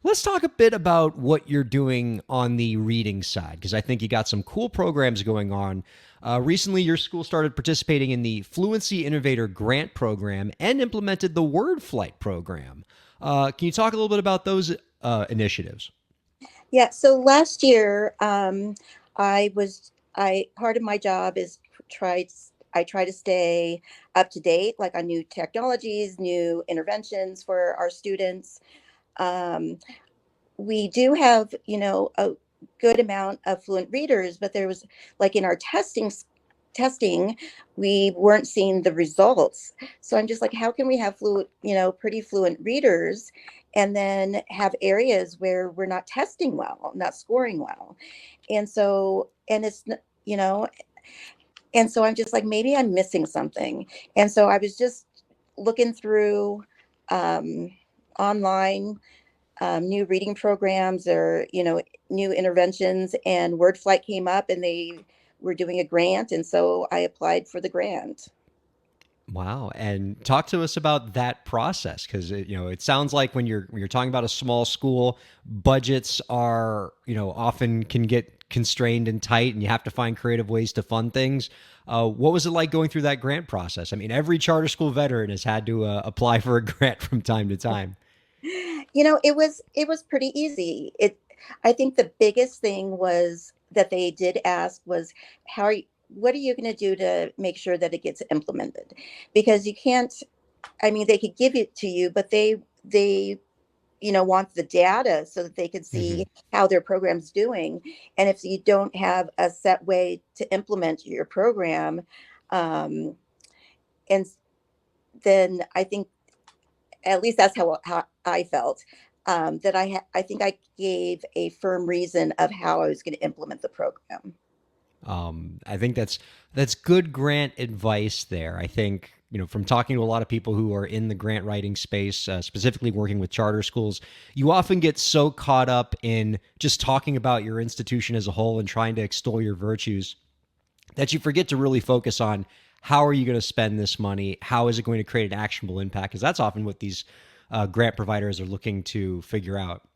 Let's talk a bit about what you're doing on the reading side, because I think you got some cool programs going on. Recently, your school started participating in the Fluency Innovator Grant Program and implemented the WordFlight program. Can you talk a little bit about those initiatives? Yeah, so last year, I part of my job is try I try to stay up to date, like on new technologies, new interventions for our students. Um, we do have, a good amount of fluent readers, but there was like in our testing, we weren't seeing the results. So I'm just like, how can we have fluent, pretty fluent readers and then have areas where we're not testing well, not scoring well? And so, and it's, you know, and so I'm just like, maybe I'm missing something. And so I was just looking through um, online new reading programs or new interventions, and WordFlight came up and they were doing a grant, and so I applied for the grant. Wow, and talk to us about that process because it sounds like when you're talking about a small school, budgets are often can get constrained and tight, and you have to find creative ways to fund things. What was it like going through that grant process? I mean, every charter school veteran has had to apply for a grant from time to time. It was pretty easy. I think the biggest thing was that they did ask was, what are you going to do to make sure that it gets implemented? Because you can't, I mean, they could give it to you, but they want the data so that they can Hmm. see how their program's doing. And if you don't have a set way to implement your program, um, and then I think at least that's how I felt. That I think I gave a firm reason of how I was going to implement the program. I think that's good grant advice there. I think from talking to a lot of people who are in the grant writing space, specifically working with charter schools, you often get so caught up in just talking about your institution as a whole and trying to extol your virtues that you forget to really focus on how are you going to spend this money? How is it going to create an actionable impact? Because that's often what these grant providers are looking to figure out.